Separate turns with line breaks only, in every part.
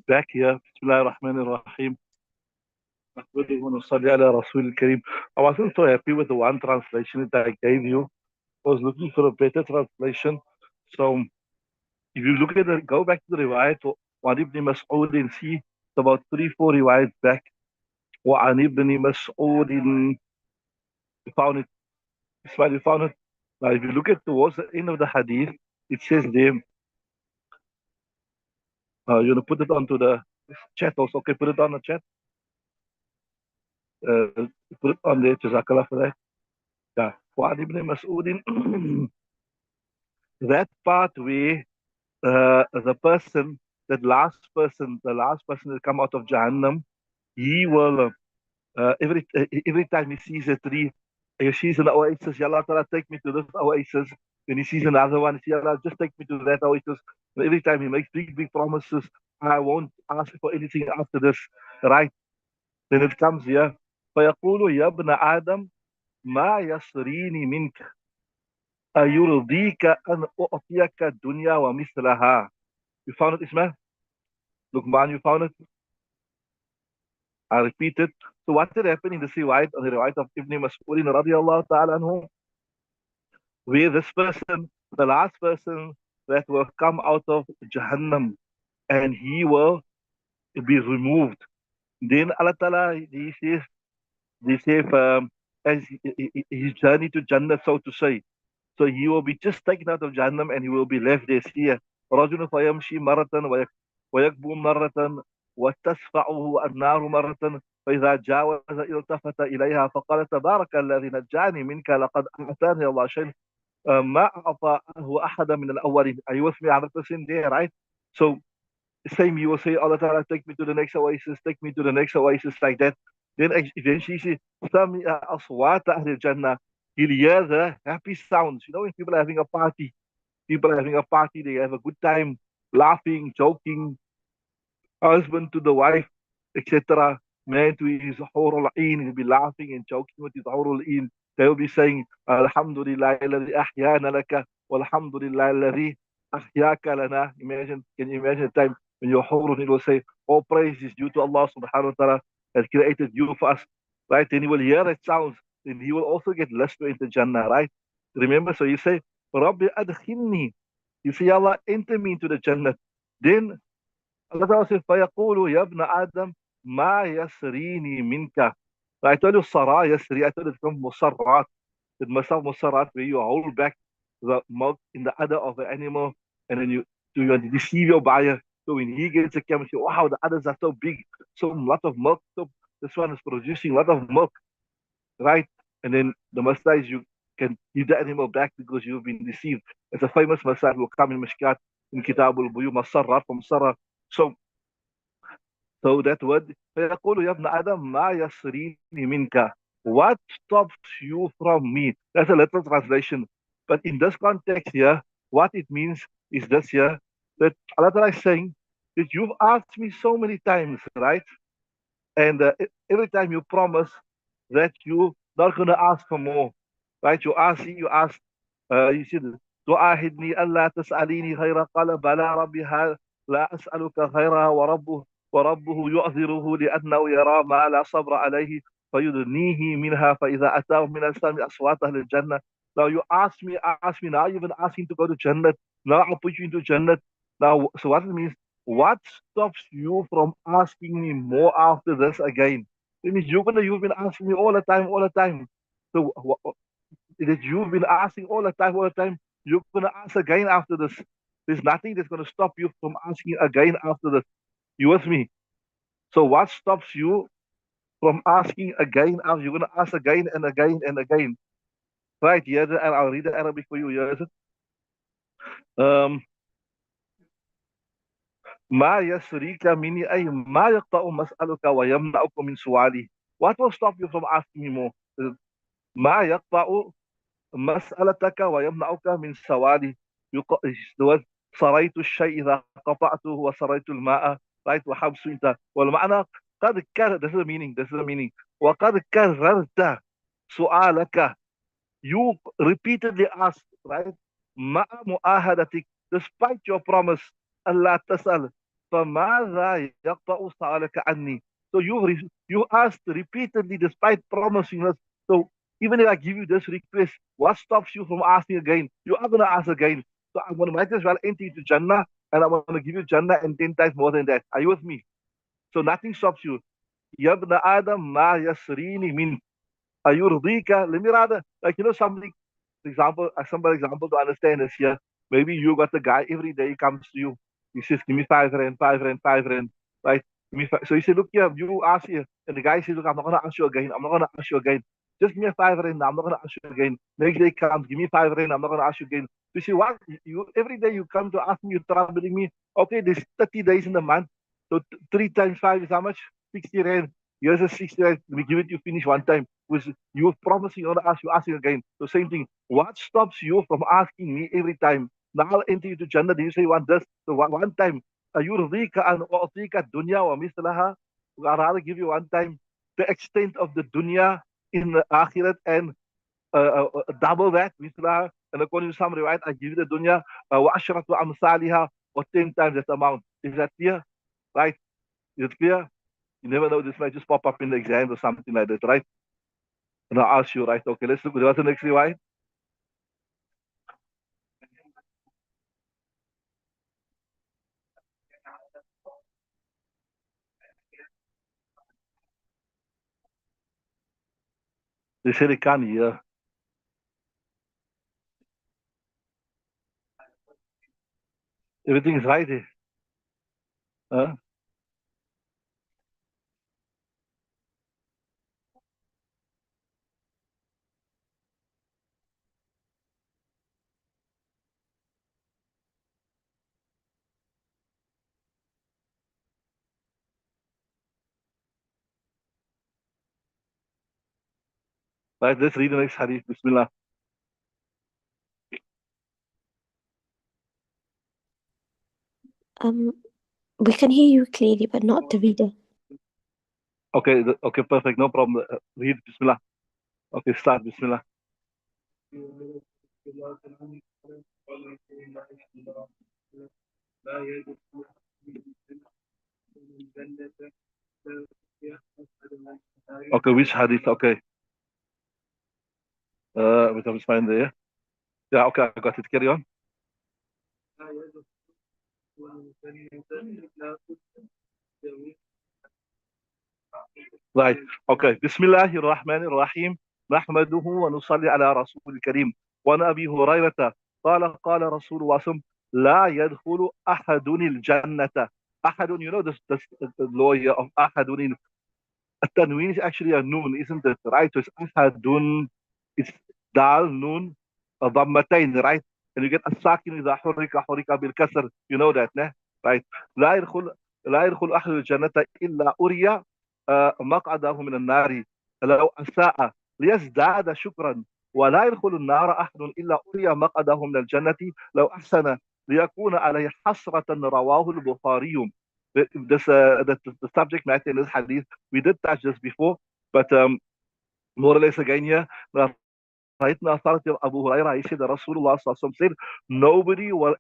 back here. Bismillahirrahmanirrahim. نحمده ونصلي على رسول الكريم. I wasn't so happy with the one translation that I gave you. I was looking for a better translation. So if you look at it, go back to the riwayat وعن ابن مسعود and see it's about 3-4 riwayats back. وعن ابن مسعود, you found it. Ismail, you found it. Now if you look at towards the end of the hadith, it says there, you're going to put it onto the chat also. Okay, put it on the chat. Uh, put it on there. Jazakallah for that. Yeah. وعن ابن مسعود, that part where the person, the last person that come out of Jahannam, he will, every time he sees a tree, he sees an oasis, Ya Allah Ta'ala, take me to this oasis. When he sees another one, he says, Ya Allah, just take me to that oasis. And every time he makes big, big promises, I won't ask for anything after this, right? Then it comes here, فيقول يا ابن آدم ما يسريني منك أيرضيك أن أعطيك الدنيا ومثلها. You found it, Ismail? Luqman, you found it? I repeat it. So what did happen in the riwayat, on the riwayat of Ibn Mas'ud radiallahu ta'ala anhu, where this person, the last person that will come out of Jahannam, and he will be removed. Then Allah Ta'ala, he says, as his journey to Jannah, so to say. So he will be just taken out of Jahannam and he will be left there. See, رجل فيمشي مرة ويكبو مرة وتسفعه النار مرة فإذا جاوز التفت إليها فقال تبارك الذي نجاني منك لقد أعطاني الله شيء ما أعطاه أحدا من الأولين. Are you with me 100% there, right? So same, you will say, Allah Ta'ala, take me to the next oasis, take me to the next oasis, like that. Then eventually she سمع أصوات أهل الجنة. He'll hear the happy sounds. You know, when people are having a party, they have a good time, laughing, joking, husband to the wife, etc. Man to his hurul ain, he'll be laughing and joking with his hurul ain. They will be saying, Alhamdulillah alladhi ahyana laka, walhamdulillah alladhi ahyaka lana. Imagine, can you imagine a time when your hurul ain will say, all praise is due to Allah subhanahu wa ta'ala that created you for us, right? Then he will hear that sounds, then he will also get lust to enter Jannah, right? Remember, so you say, Rabbi adkhilni. You say, Allah, enter me into the Jannah. Then Allah Ta'ala says, فَيَقُولُ يَا ابْنَ آدَمْ مَا يَسْرِينِي مِنْكَ. I told you Sarah yesterday, I told you from Musarrat. It must have Musarrat where you hold back the milk in the udder of the animal and then you deceive your buyer. So when he gets a camel, you say, wow, the udders are so big, so lot of milk. So this one is producing a lot of milk, right? And then the Masai, you can give the animal back because you've been deceived. It's a famous Masai will come in Mishkaat in Kitabul Buyu, Masarrat from Sarah. So that word, فيقول يا ابن آدم ما يسريني منك. What stops you from me? That's a literal translation. But in this context here, what it means is this here, that Allah Ta'ala is saying that you've asked me so many times, right? And every time you promise that you're not going to ask for more, right? You said, تعاهدني ألا تسأليني خيرا قال بلى ربي لا أسألك خيرها وربه يعذره لأنه يرى ما لا صبر عليه فيدنيه منها فإذا أتاه من السماء أصوات أهل الجنة. Now you ask me now, you've been asking to go to Jannah. Now I'll put you into Jannah. Now, so what it means, what stops you from asking me more after this again? It means you've been asking me all the time. So that you've been asking all the time, you're gonna ask again after this. There's nothing that's gonna stop you from asking again after this. You with me? So what stops you from asking again after you're gonna ask again and again and again? Right here, and I'll read the Arabic for you. Here is it. Um, ما يسريك مني أي ما يقطع مسألك ويمنعك من سؤالي. What will stop you from asking me more? ما يقطع مسألتك ويمنعك من سؤالي. صريت الشيء إذا قطعته وسريت الماء. Right, وحبس أنت والمعنى قد كرر. This is the meaning. وقد كررت سؤالك. You repeatedly asked, right? مع مؤاهدتك, despite your promise, Allah tasal. فماذا يقطع سؤالك عني? So you asked repeatedly despite promising us. So even if I give you this request, what stops you from asking again? You are going to ask again. So I'm going to might as well enter into Jannah, and I'm going to give you Jannah and 10 times more than that. Are you with me? So nothing stops you. Yabna Adam ma yasrini min ayurdika. Let me rather, like, somebody example, some example to understand this here. Maybe you got a guy every day he comes to you. He says, "Give me 5 rand, 5 rand, 5 rand." Right? Give me five. So he said, "Look here, you ask here," and the guy says, "Look, I'm not gonna ask you again. I'm not gonna ask you again. Just give me a 5 rand. Now. I'm not gonna ask you again." Next day comes, "Give me 5 rand. I'm not gonna ask you again." So you see what? You every day you come to ask me, you're troubling me. Okay, there's 30 days in the month. So three times five is how much? 60 rand. Here's a 60 rand. Let me give it you finish one time. Was you were promising you want to ask you asking again. So same thing. What stops you from asking me every time? Now I'll enter you to Jannah. Do you say you want this? So one time, Ayurvika and U'tika dunya wa mislaha. I'll rather give you one time the extent of the dunya in the akhirat and double that, mislaha. And according to some riwayat, I give you the dunya wa ashratu amsaliha or 10 times that amount. Is that clear? Right? Is it clear? You never know, this might just pop up in the exam or something like that, right? And I'll ask you, right? Okay, let's look at what's the next riwayat. They say they can't hear. Everything is right here. Huh? Right, let's read the next hadith. Bismillah.
Um, we can hear you clearly, but not the reader.
Okay, okay, perfect. No problem. Read Bismillah. Okay, start Bismillah. Okay, which hadith? Okay. Which I'm fine there. Yeah, okay, I got it. Carry on. Right. Okay. Bismillahir Rahmanir Rahim. نحمده ونصلي على رسول الكريم وعن أبي هريرة قال رسول الله صلى الله عليه وسلم لا يدخل أحد الجنة أحد, the lawyer of أحد. التنوين is actually a noon, isn't it? Right? So it's أحد, it's dal, noon, ضمتين, right? And you get الساكن إذا حرك بالكسر. You know that, ne? Right? لا يدخل أحد الجنة إلا أري مقعده من النار لو أساء ليزداد شكرا ولا يدخل النار أحد إلا أري مقعده من الجنة لو أحسن ليكون عليه حسرة. رواه البخاري. The subject matter in this hadith, we did touch this before, but more or less again here, رأيتنا authority of Abu Hurairah, he said that Rasulullah said, nobody will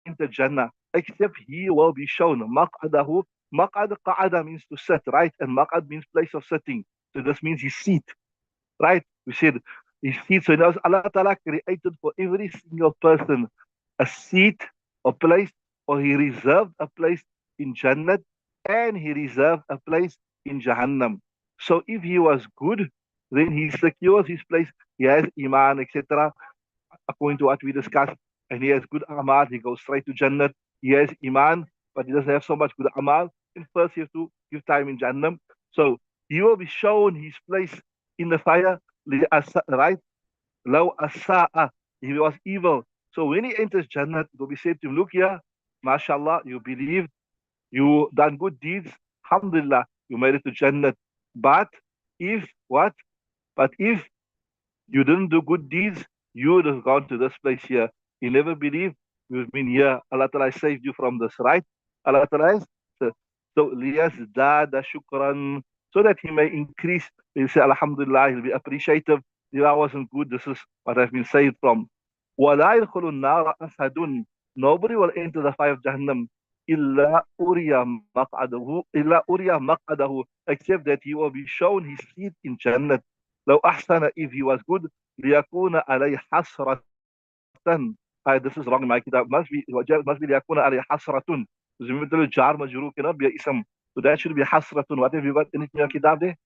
enter Jannah except he will be shown maq'adahu. Maq'ad, qa'ada means to sit, right? And maq'ad means place of sitting. So this means his seat, right? We said his seat. So now Allah Ta'ala created for every single person a seat, a place, or he reserved a place in Jannah and he reserved a place in Jahannam. So if he was good, then he secures his place. He has Iman, etc. According to what we discussed, and he has good Amal, he goes straight to Jannah. He has Iman, but he doesn't have so much good Amal. And first, he has to give time in Jannah. So he will be shown his place in the fire, right? Law asa'a, he was evil. So when he enters Jannah, it will be said to him, look here, mashallah, you believed, you done good deeds, alhamdulillah, you made it to Jannah. But if what? But if you didn't do good deeds, you would have gone to this place here. You never believed, you've been here. Allah Ta'ala saved you from this, right? Allah Ta'ala has. So liyazdada shukran, so that he may increase. He'll say, Alhamdulillah, he'll be appreciative. I wasn't good, this is what I've been saved from. وَلَا يَدْخُلُ النَّارَ أَحَدٌ, nobody will enter the fire of Jahannam إلا أري مقعده, except that he will be shown his seat in Jannah. لو أحسن, if he was good, ليكون عليه حسرة. This is wrong in my kitab. Must be ليكون عليه حسرة. Dus we moeten jar majroor cannot be ism. So that should be hasratun. What have you got in your kitab there?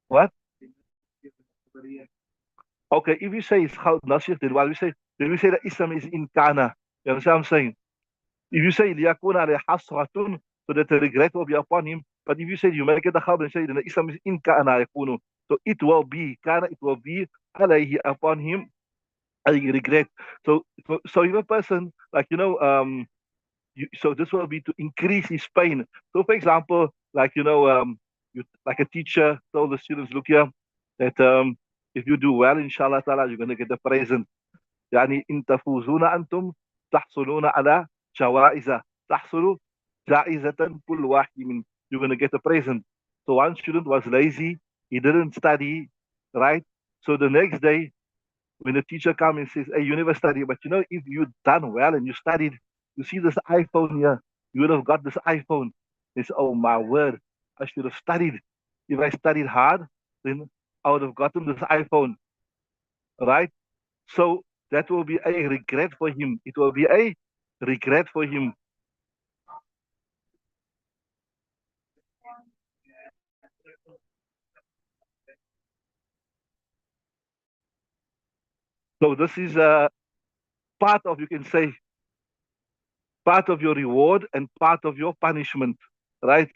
What? Okay, if you say it's how nasir, then what we say that ism is in kana. You understand what I'm saying? If you say liyakuna alayhi hasratun, so that the regret will be upon him. But if you say you make it a khab and say then the ism is in kana yakunu, so it will be kana, it will be alayhi upon him a regret. So if a person like so this will be to increase his pain. So for example, like like a teacher told the students, look here, that if you do well, inshallah ta'ala, you're going to get a present. يعني إن تفوزون أنتم تحصلون على جوائز تحصلوا جائزة كل واحد من, you're going to get a present. So one student was lazy, he didn't study, right? So the next day when the teacher comes and says, hey, you never study, but if you done well and you studied, you see this iPhone here, you would have got this iPhone. They say, oh my word, I should have studied. If I studied hard, then I would have gotten this iPhone, right? So that will be a regret for him. It will be a regret for him. So this is a part of, you can say, part of your reward and part of your punishment, right?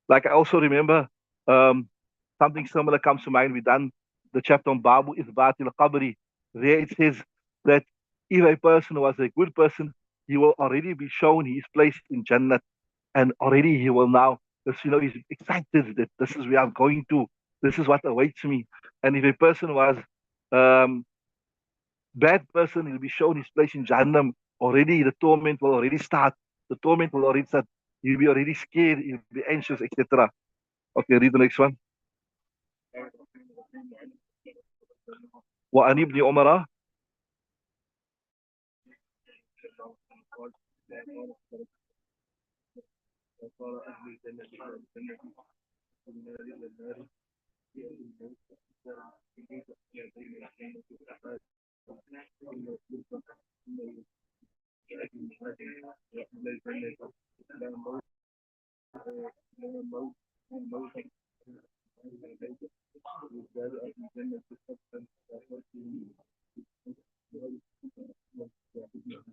Like I also remember something similar comes to mind. We done the chapter on Babu Isbatil Qabri. There it says that if a person was a good person, he will already be shown his place in Jannah, and already he will now, because he's excited that this is where I'm going to, this is what awaits me. And if a person was um, bad person, he'll be shown his place in Jahannam. Already the torment will already start. The torment will already start. He'll be already scared. He'll be anxious, etc. Okay, read the next one. وعن ابن عمر.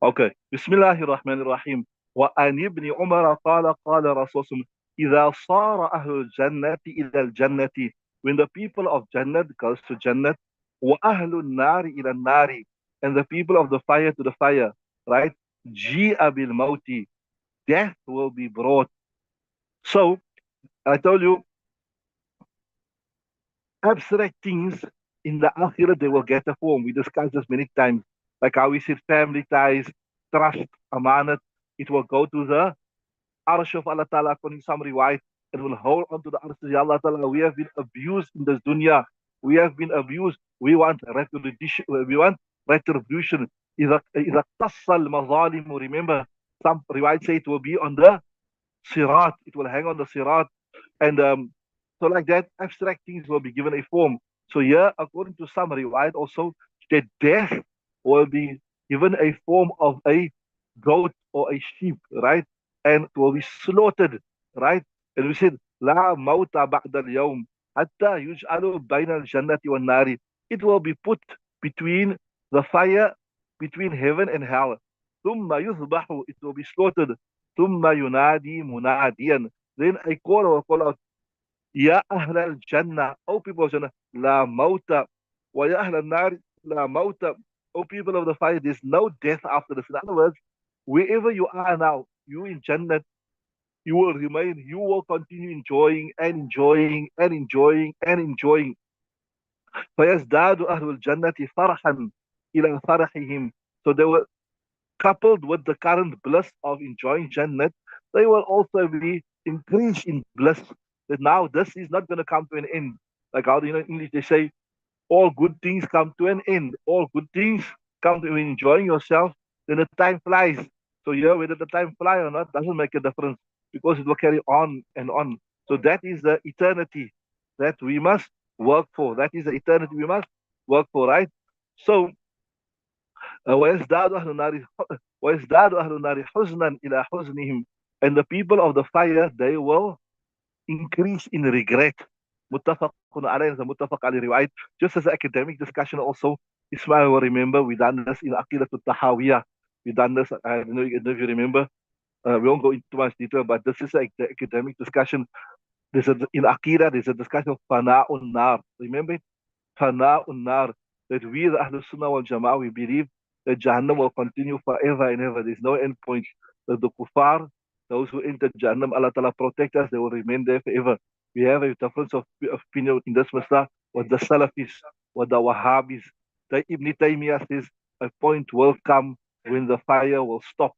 Okay. Bismillahirrahmanirrahim. وعن ابن عمر قال رسول الله إذا صار أهل الجنة إلى الجنة, when the people of Jannah goes to Jannah, وأهل النار إلى النار, and the people of the fire to the fire, right? جيء بالموت, death will be brought. So I told you, abstract things in the akhirah, they will get a form. We discussed this many times, like how we said family ties, trust, amanat, it will go to the arsh of Allah Ta'ala, according to some riwayat, it will hold on to the arsh of Allah Ta'ala. We have been abused in this dunya. We have been abused. We want retribution. We want retribution. إذا اقتص المظالم, remember, some riwayat say it will be on the sirat. It will hang on the sirat. And so like that, abstract things will be given a form. So here, according to some riwayat also, that death will be given a form of a goat or a sheep, right? And it will be slaughtered, right? And we said, La mauta ba'da al-yawm, hatta yuj'alu bayna al-jannati wa nari. It will be put between the fire, between heaven and hell. ثم يذبح, it will be slaughtered. ثم ينادي مناديا, then a caller will call out, Ya Ahl al Jannah, O people of Jannah, La Mauta, wa Ya Ahl al Nar, La Mauta, O people of the fire, there's no death after this. In other words, wherever you are now, you in Jannah, you will remain, you will continue enjoying and enjoying and enjoying and enjoying. فيزداد أهل الجنة فرحا إلى فرحهم. So they will, coupled with the current bliss of enjoying Jannah, they will also be increased in bliss. That now this is not going to come to an end. Like how in English they say, all good things come to an end. All good things come to, when enjoying yourself, then the time flies. So here, whether the time fly or not doesn't make a difference because it will carry on and on. So that is the eternity that we must work for. That is the eternity we must work for, right? So ويزداد أهل النار ويزداد أهل النار حزنا إلى حزنهم, and the people of the fire, they will increase in regret. متفق عليه, متفق عليه, right? Just as an academic discussion also, Ismail will remember we done this in Aqidah al-Tahawiyah. We done this, I don't know if you remember. We won't go into too much detail, but this is an academic discussion. In Aqidah, there's a discussion of Fana'un Nar. Remember, Fana'un Nar, that we, the Ahlul Sunnah wal Jama'ah, we believe that Jahannam will continue forever and ever. There's no end point. That the kuffar, those who enter Jahannam, Allah Ta'ala protect us, they will remain there forever. We have a difference of opinion in this matter with the Salafis, with the Wahhabis. The Ibn Taymiyyah says a point will come when the fire will stop.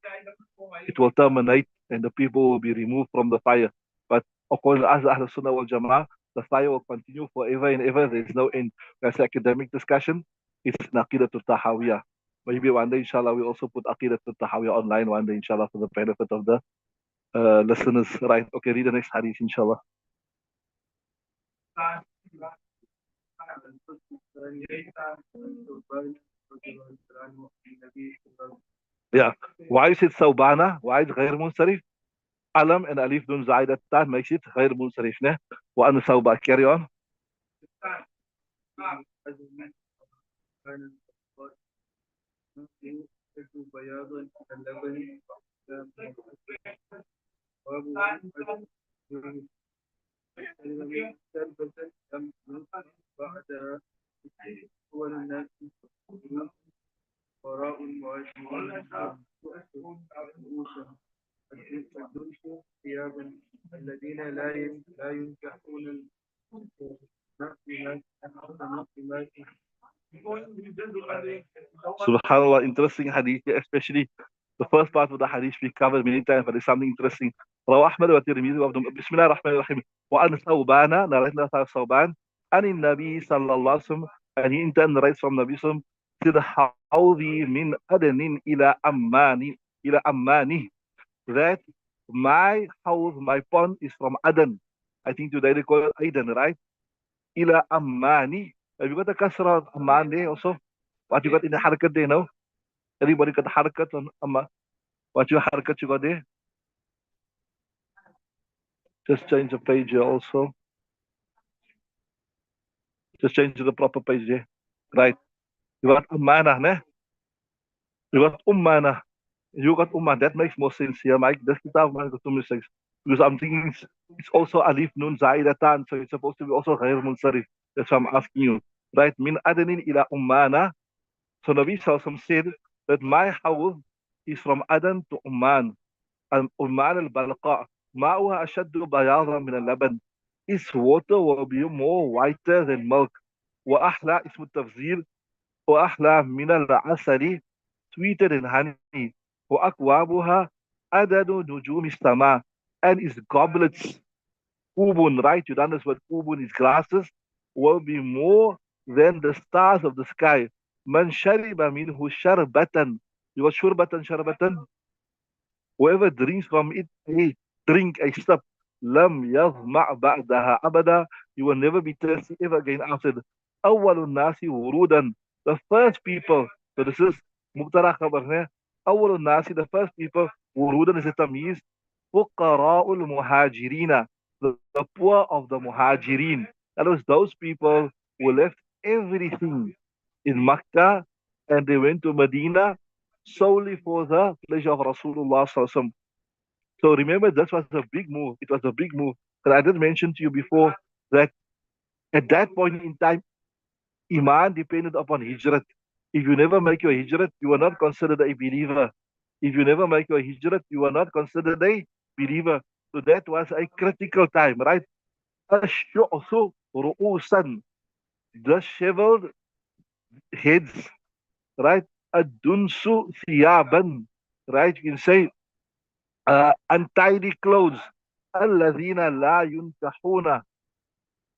It will terminate and the people will be removed from the fire. But according to us, Ahlul Sunnah wal Jama'ah, the fire will continue forever and ever. There's no end. That's academic discussion. It's Aqidah Tahawiyah. Maybe one day, inshallah, we also put Aqidah Tahawiyah online one day, inshallah, for the benefit of the listeners. Right. Okay, read the next hadith, inshallah. Yeah. Why is it Saubana? Why is it غير منصرف? Alam and Alif Dun Zaidat makes it غير منصرف. وأنا Sauba. Carry on. Subhanallah, interesting hadith, especially the first part of the hadith we covered many times, but there's something interesting. رواه أحمد والترمذي وابن بسم الله الرحمن الرحيم وعن ثوبان narrated by ثوبان عن النبي صلى الله عليه وسلم, and he in turn narrates from Nabi sallam said حوضي من أدن إلى أماني, that my house, my pond is from Aden. I think today they call it Aden, right? إلى أماني. Have you got a kasra of Amman there also? What you got in the harakat there now? Everybody got the harakat on Amma. What your harakat you got there? Just change the page here also. Just change to the proper page there. Right. You got Ummana, ne? You got Ummana. You got Umman. That makes more sense here, Mike. That's the time I got two mistakes. Because I'm thinking it's also Alif Nun Zaidatan, so it's supposed to be also Ghair Munsarif. That's why I'm asking you. Right? Min Adanin ila Ummana. So Nabi Sallallahu said that my house is from Adan to Umman. And Umman al-Balqa. Ma'uha ashaddu bayadan min al-laban. Its water will be more whiter than milk. وأحلى اسم التفسير وأحلى من العسل, sweeter than honey. وأكوابها عدد نجوم السماء, and its goblets, kubun, right? You done this word kubun, its glasses, will be more than the stars of the sky. Man shariba minhu sharbatan. You got sharbatan? Whoever drinks from it, drink a sip. Lam yazma' ba'daha abada. You will never be thirsty ever again after. Awwalun nasi wurudan. The first people. So this is mubtada khabar. Awwalun nasi, the first people. Wurudan is a tamyiz. Fuqara'ul muhajirina. The poor of the muhajirin. That was those people who left everything in Makkah and they went to Medina solely for the pleasure of Rasulullah Sallallahu Alaihi Wasallam. So remember, this was a big move. It was a big move. But I did mention to you before that at that point in time, Iman depended upon Hijrat. If you never make your Hijrat, you are not considered a believer. If you never make your Hijrat, you are not considered a believer. So that was a critical time, right? Ash-shu'su ru'usan, the disheveled heads, right? Ad-dunsu thiyaban, right? You can say untidy clothes. Alladhina la yunkahuna,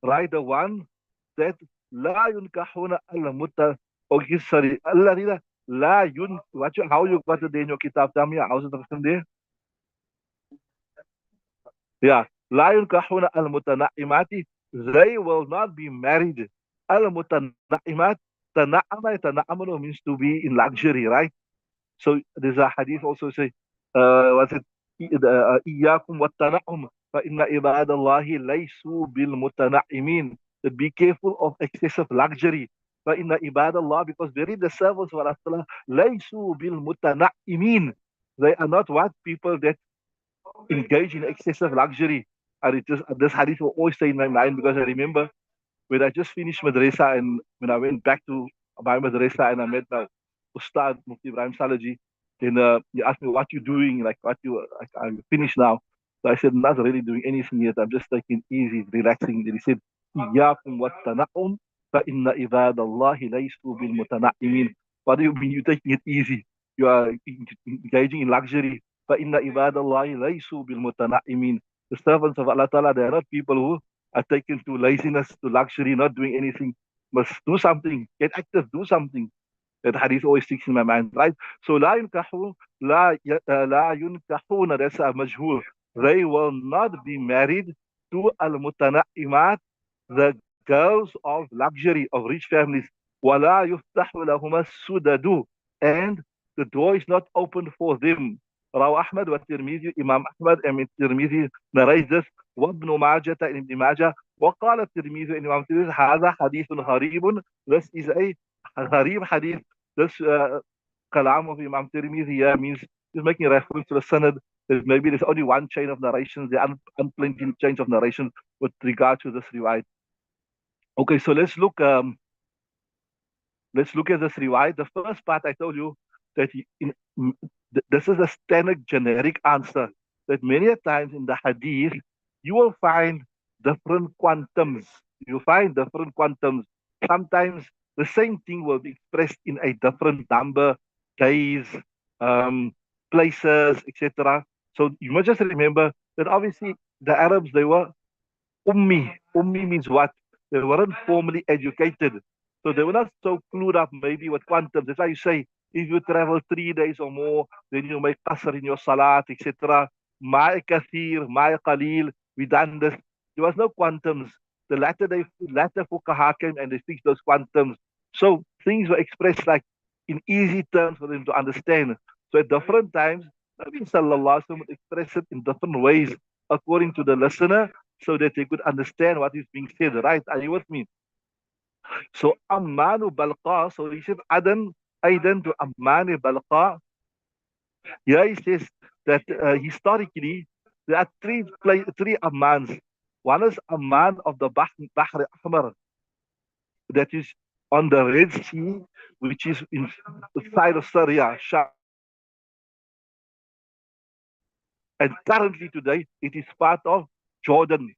right? The one that la yunkahuna al-mutta. Okay, sorry. Alladhina how you got it in your kitab, tell me, how's it written there? Yeah. لا ينكحون المتنعمات. They will not be married. المتنعمات. تنعم means to be in luxury, right? So there's a hadith also say, was it إياكم والتنعم فإن عباد الله ليسوا بالمتنعمين. That be careful of excessive luxury. فإن عباد الله, because very the servants of Allah ليسوا بالمتنعمين. They are not what people that engage in excessive luxury. And it just this hadith will always stay in my mind because I remember when I just finished madrasa and when I went back to my madrasa and I met my Ustad Mufti Ibrahim Salaji, then he asked me, what you doing? Like, I'm finished now. So I said, I'm not really doing anything yet. I'm just taking it easy, relaxing. Then he said, إِيَّاكُمْ وَالتَّنَعُّمْ فَإِنَّ عِبَادَ اللَّهِ لَيْسُوا بِالْمُتَنَعِّمِينَ. What do you mean you're taking it easy? You are engaging in luxury. فَإِنَّ عِبَادَ اللَّهِ لَيْسُوا بِالْمُتَنَعِّمِينَ. The servants of Allah Ta'ala, they are not people who are taken to laziness, to luxury, not doing anything. Must do something, get active, do something. That hadith always sticks in my mind, right? So لا ينكحون لا ينكحون, that's a majhul. They will not be married to al-mutanaimat, the girls of luxury, of rich families. ولا يفتح لهما السدد, and the door is not open for them. روى أحمد والترمذي, Imam Ahmad and الترمذي narrates this, وابن ماجة and Ibn Majah, وقال الترمذي and Imam الترمذي هذا حديث غريب. This is a غريب hadith. This kalam of Imam Tirmidhi here means he's making reference to the Sanad. That maybe there's only one chain of narrations, there aren't plenty chains of narration with regard to this riwayat. Okay, so let's look at this riwayat. The first part I told you that this is a standard generic answer, that many a times in the hadith you will find different quantums. You find different quantums. Sometimes the same thing will be expressed in a different number, days, places, etc. So you must just remember that obviously the Arabs, they were ummi. Ummi means what? They weren't formally educated. So they were not so clued up maybe with quantum. That's why you say, if you travel 3 days or more, then you make qasr in your salat, etc. My kathir, my qalil, we done this. There was no quantums. The latter fuqaha came and they fixed those quantums. So things were expressed like in easy terms for them to understand. So at different times, Nabi Sallallahu Alaihi Wasallam would express it in different ways according to the listener so that they could understand what is being said. Right? Are you with me? So Ammanu Balqa, so he said Adan, Aidan to Ammanu Balqa. Here he says that historically there are three Ammans. One is Amman of the Bahr Ahmar, that is on the Red Sea, which is in the side of Syria, Sham. And currently today it is part of Jordan.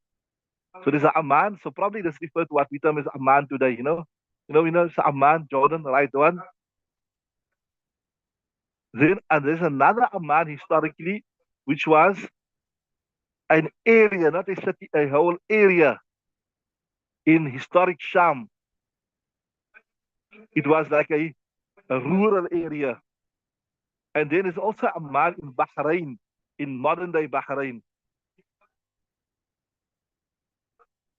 So there's an Amman. So probably this refers to what we term as Amman today, it's Amman, Jordan, right one. Then and there's another Amman historically, which was an area, not a city, a whole area in historic Sham. It was like a rural area. And then there's also Amman in Bahrain, in modern day Bahrain.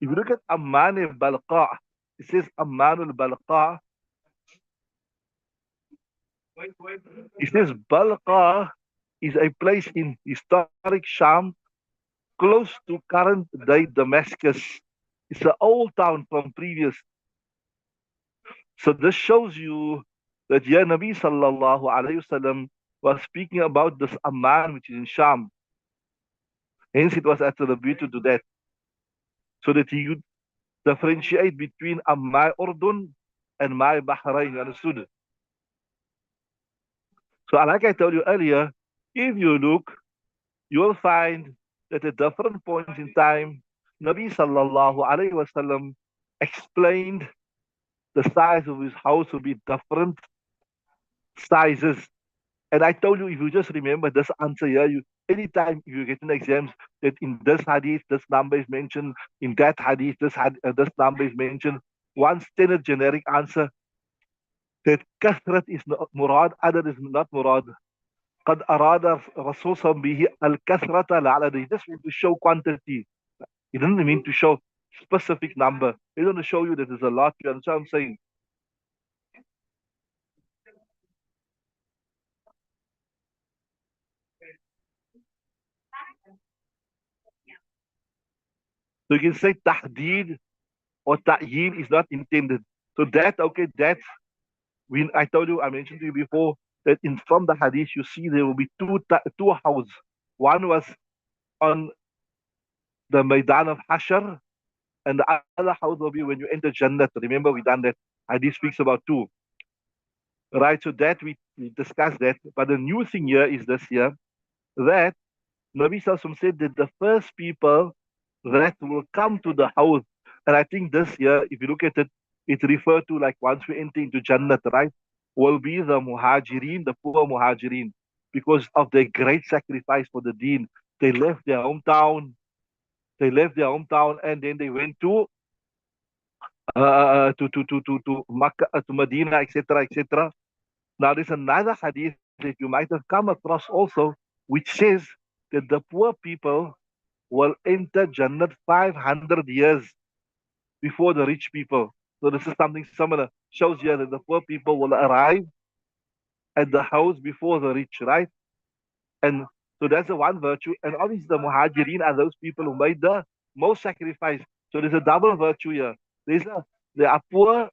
If you look at Amman al-Balqa, it says Amman al-Balqa. It says Balqa is a place in historic Sham close to current day Damascus. It's an old town from previous. So this shows you that Ya Nabi Sallallahu Alaihi Wasallam was speaking about this Amman which is in Sham. Hence it was attributed to that. So that he would differentiate between my Urdun and my Bahrain. You understood? So like I told you earlier, if you look, you will find that at different points in time, Nabi Sallallahu Alaihi Wasallam explained the size of his house will be different sizes. And I told you, if you just remember this answer here, anytime you get in exams that in this hadith, this number is mentioned, in that hadith, this number is mentioned, one standard generic answer. that kathrat is not murad, adad is not murad. قد أراد الرسول صلى الله عليه وسلم به الكثرة العدد. He just want to show quantity. He didn't mean to show specific number. He want to show you that there's a lot. You understand what I'm saying? So you can say tahdeed or ta'yin is not intended. So that, okay, that's when I told you, I mentioned to you before that in from the hadith you see there will be two houses. One was on the Maidan of Hashar, and the other house will be when you enter Jannah. Remember, we done that. Hadith speaks about two, right? So that we discussed that. But the new thing here is this here that Nabi Sallallahu said that the first people that will come to the house, and I think this year, if you look at it, it referred to like once we enter into Jannah, right? Will be the Muhajirin, the poor Muhajirin, because of their great sacrifice for the deen. They left their hometown, and then they went to Makkah, to Medina, etc., etc. Now, there's another hadith that you might have come across also, which says that the poor people will enter Jannah 500 years before the rich people. So this is something similar. Shows here that the poor people will arrive at the house before the rich, right? And so that's the one virtue. And obviously the muhajirin are those people who made the most sacrifice. So there's a double virtue here. They are poor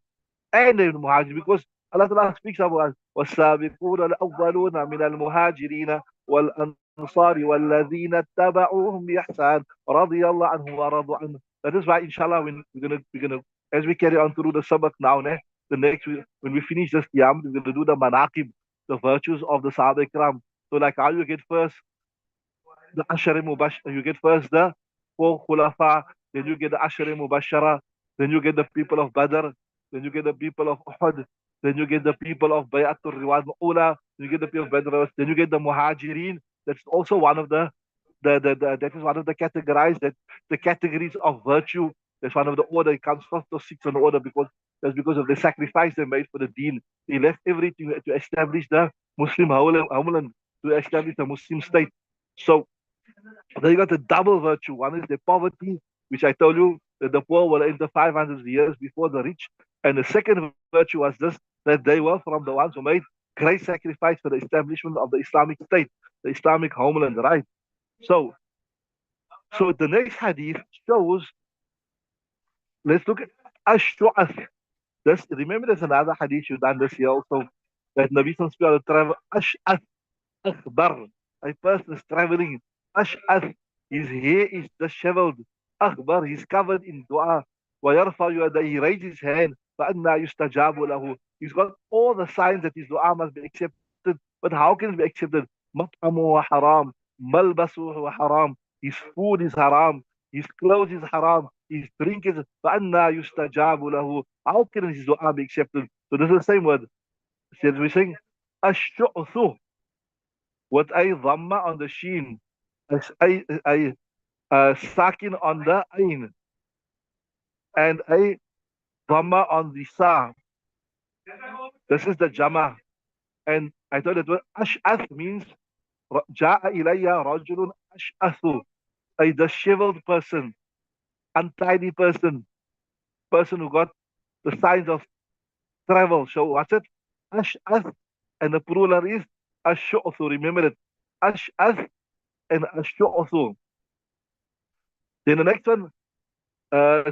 and the muhajir because Allah Ta'ala speaks about والسابقون الأولون من المهاجرين والأنصار والذين اتبعوهم بإحسان رضي الله عنهم ورضوا عنه. That is why inshallah when we're gonna as we carry on through the sabak now, the next when we finish this qiyam, we're gonna do the manaqib, the virtues of the Sahaba Ikram. So like how you get first the Ashari Mubashara, you get first the four Khulafa, then you get the Ashari Mubashara, then you get the people of Badr, then you get the people of Uhud, then you get the people of Bayatul Riwad Ula, then you get the people of Badr, then you get the Muhajirin. That's also one of that is one of the categories of virtue. That's one of the order. It comes first or sixth on the order because that's because of the sacrifice they made for the deen. They left everything to establish the Muslim homeland, to establish the Muslim state. So then you got the double virtue. One is the poverty, which I told you that the poor will enter 500 years before the rich. And the second virtue was this, that they were from the ones who made great sacrifice for the establishment of the Islamic state, the Islamic homeland, right? So, so the next hadith shows, let's look at Ash-Shu'ath. Remember there's another hadith you done this year also, that Nabi Sallallahu Alaihi Wasallam travel Ash-Ath Akbar. A person is traveling. Ash'ath, his hair is disheveled. Akbar, he's covered in dua. وَيَرْفَعُ يَدَيْهِ, he raises his hand. فَأَنَّا يُسْتَجَابُ لَهُ. He's got all the signs that his dua must be accepted. But how can it be accepted? مَطْعَمُهُ haram. مَلْبَسُهُ haram. His food is haram. His clothes is haram. His drink is فَأَنَّا يُسْتَجَابُ لَهُ. How can his dua be accepted? So this is the same word. So we're saying, الشُّعْثُ, with a dhamma on the sheen, a sakin on the ain, and a dhamma on the sa. This is the jama. And I thought that ash'ath means ja'a ilayya rajulun ash'athu, a disheveled person, untidy person who got the signs of travel. So what's it? Ash'ath, and the plural is ash'uthu. Remember it. Ash'ath and ash'uthu. Then the next one,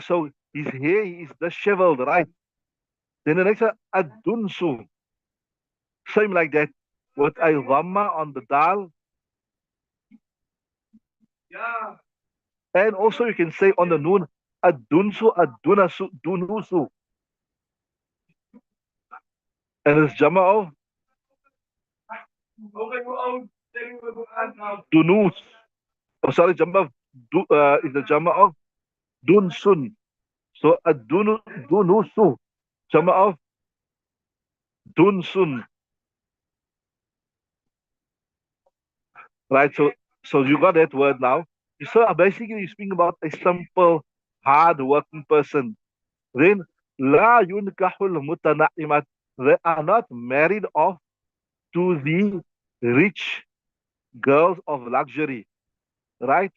so his hair is disheveled, right? Then the next one, adunsu. Same like that. With a dhamma on the dal. And also you can say on the noon, adunsu, adunasu, dunusu. And it's jama of dunus. Oh, sorry, jama of is the jama of dunsun. So dunusu, jama of dunsun. Right? So you got that word now. So basically you speak about a simple, hard working person. Then la yunkahul mutana'imat. they are not married off to the rich girls of luxury, right?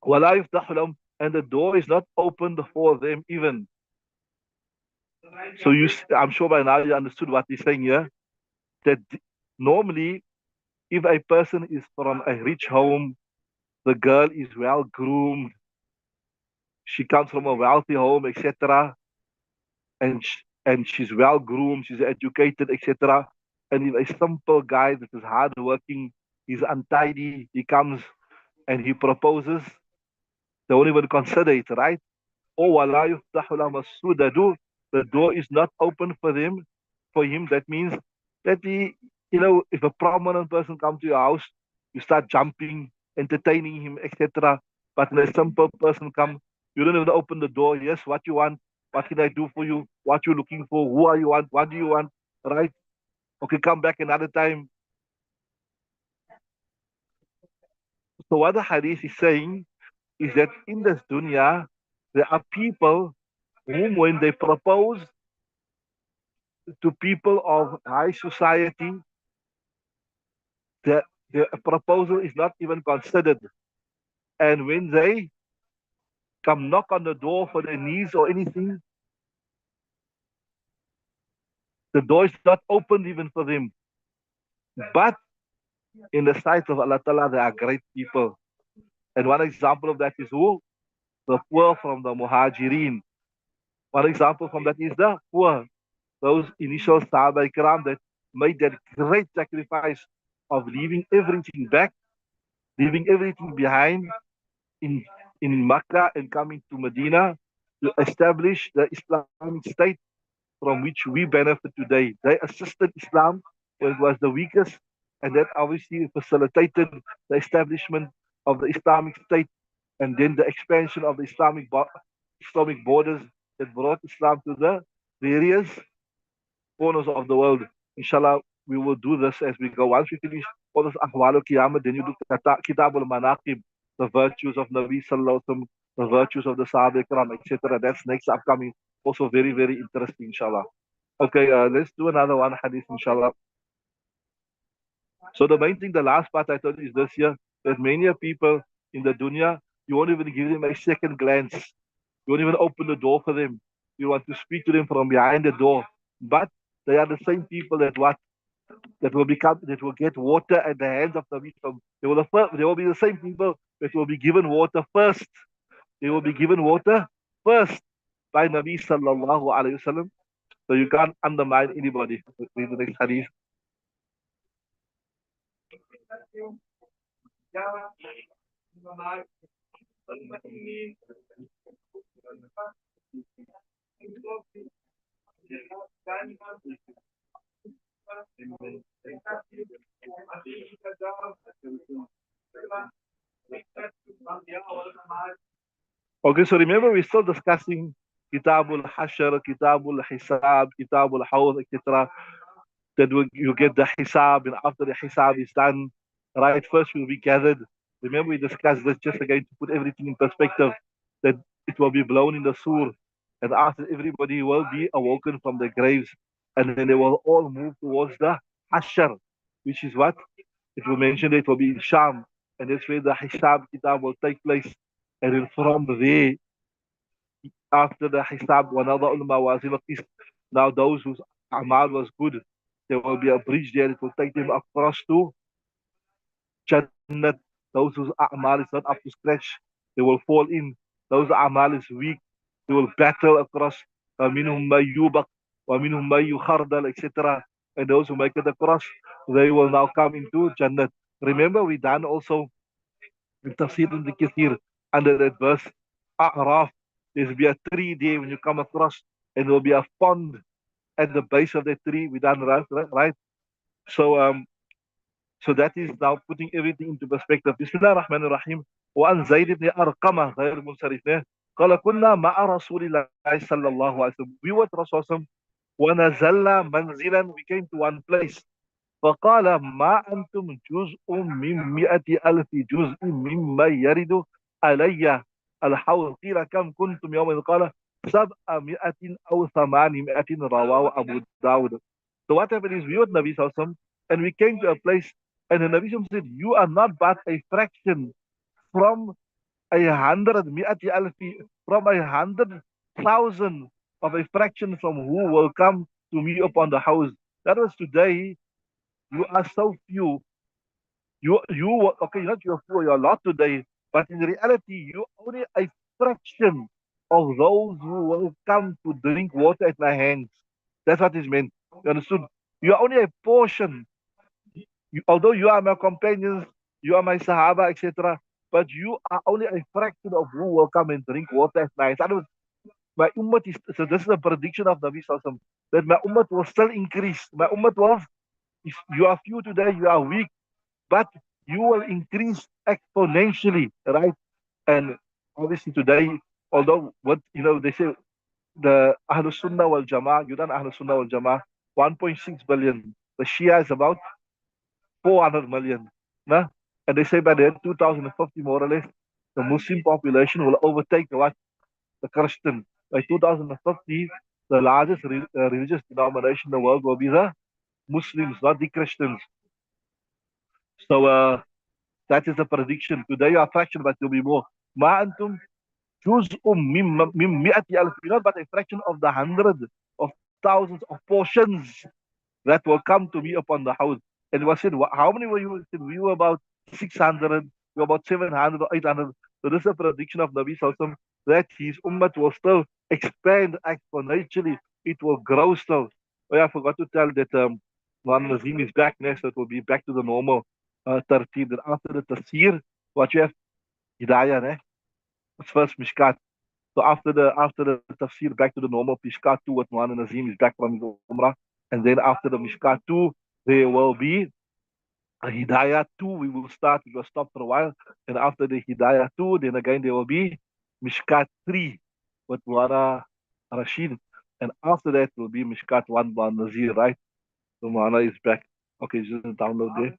وَلَا يُفْتَحُ لَهُمْ, and the door is not opened for them even. So I'm sure by now you understood what he's saying here. That normally, if a person is from a rich home, the girl is well groomed, she comes from a wealthy home, etc., and she's well groomed, she's educated, etc. And if a simple guy that is hardworking, he's untidy, he comes and he proposes, they won't even consider it, right? Oh, وَلَا يُفْتَحُ لَهُمْ السُّدَدُ, the door is not open for them, for him. That means that if a prominent person comes to your house, you start jumping, entertaining him, etc. But when a simple person comes, you don't even open the door. Yes, what you want? What can I do for you? What you looking for? Who are you want? What do you want? Right? Okay, come back another time. So what the hadith is saying is that in this dunya, there are people whom when they propose to people of high society, the proposal is not even considered. And when they come knock on the door for their needs or anything, the door is not opened even for them. But in the sight of Allah Ta'ala, they are great people. And one example of that is who? The poor from the Muhajirin. One example from that is the poor. Those initial Sahaba Ikram that made that great sacrifice of leaving everything back, leaving everything behind in in Makkah and coming to Medina to establish the Islamic State from which we benefit today. They assisted Islam when it was the weakest, and that obviously facilitated the establishment of the Islamic State and then the expansion of the Islamic borders that brought Islam to the various corners of the world. Inshallah, we will do this as we go. Once we finish all this Ahwal al-Qiyamah, then you do Kitab al-Manaqib, the virtues of Nabi Sallallahu Alaihi Wasallam, the virtues of the Sahaba Ikram, etc. That's next upcoming. Also very, very interesting, inshallah. Okay, let's do another one hadith, inshallah. So the main thing, the last part I told you is this here, that many people in the dunya, you won't even give them a second glance. You won't even open the door for them. You want to speak to them from behind the door. But they are the same people that will get water at the hands of the Muslim. They will be the same people that will be given water first. They will be given water first by Nabi Sallallahu Alaihi Wasallam. So you can't undermine anybody. Read the next hadith. Okay, so remember we're still discussing Kitabul Hashr, Kitabul Hisab, Kitabul Hawd, etc. That you get the Hisab, and after the Hisab is done, right, first you'll be gathered. Remember we discussed this just again to put everything in perspective, that it will be blown in the sur, and after everybody will be awoken from their graves, and then they will all move towards the Hashr, which is what? It will mention it will be in Sham, and that's where the Hisab Kitab will take place. And then from there, after the Hisab, وَنَضَعُ الْمَوَازِينَ الْقِسْطَ, now those whose Amal was good, there will be a bridge there. It will take them across to Jannat. Those whose Amal is not up to scratch, they will fall in. Those Amal is weak, they will battle across. وَمِنْهُمْ مَنْ يُوبَقْ وَمِنْهُمْ مَنْ يُخَرْدَلْ, etc. And those who make it across, they will now come into Jannat. Remember, we done also in Tafsir al-Kathir under that verse, A'raf, there will be a tree there when you come across, and there will be a pond at the base of the tree. We done right? So that is now putting everything into perspective. Bismillah ar-Rahman ar-Rahim. وعن زيد بن أرقمة غير منصرف قال كنا مع رسول الله صلى الله عليه وسلم. We were with Rasul ونزلنا منزلا, we came to one place. فقال ما أنتم جزء من 100,000 جزء مما يرد علي الحوض. قيل كم كنتم يوم؟ قال سبع مئة أو ثمان مئة رواه أبو داود. So what happened is we were Nabi Sallallahu and we came to a place and the Nabi Sallallahu said, you are not but a fraction from 100 مئة ألف, from 100,000 of a fraction from who will come to me upon the house. That was today. You are so few. Okay, not you're few, you're a lot today, but in reality, you only a fraction of those who will come to drink water at my hands. That's what is meant. You understood? You are only a portion. Although you are my companions, you are my Sahaba, etc., but you are only a fraction of who will come and drink water at night. That was my ummah is, so this is a prediction of Nabi Sallallahu that my ummah will still increase. My ummah will, if you are few today, you are weak, but you will increase exponentially, right? And obviously today, although what they say the Ahlus Sunnah wal Jama'ah, you done Ahlus Sunnah wal Jama'ah, 1.6 billion. The Shia is about 400 million. Nah? And they say by the year 2050, more or less, the Muslim population will overtake the Christian. By 2050, the largest religious denomination in the world will be the Muslims, not the Christians. So that is a prediction. Today you are fraction, but you'll be more. Ma antum juz'um mim mi'ati alf. You're not but a fraction of the hundreds of thousands of portions that will come to me upon the house. And it was said, how many were you? Said, we were about 600, we were about 700 or 800. So this is a prediction of Nabi Sallallahu that his ummah will still expand exponentially. It will grow still. Oh yeah, I forgot to tell that Muhammad Nazim is back next, so it will be back to the normal 13. Then after the tafsir, what you have, Hidayah, ne? It's first Mishkaat. So after the tafsir, back to the normal Mishkaat 2, what Muhammad Nazim is back from his Umrah. And then after the Mishkaat 2, there will be a Hidayah 2. We will start, we will stop for a while. And after the Hidayah 2, then again there will be Mishkaat 3 with Muhammad Rashid. And after that will be Mishkaat 1 by Nazir, right? So Muhammad is back. Okay, just download there.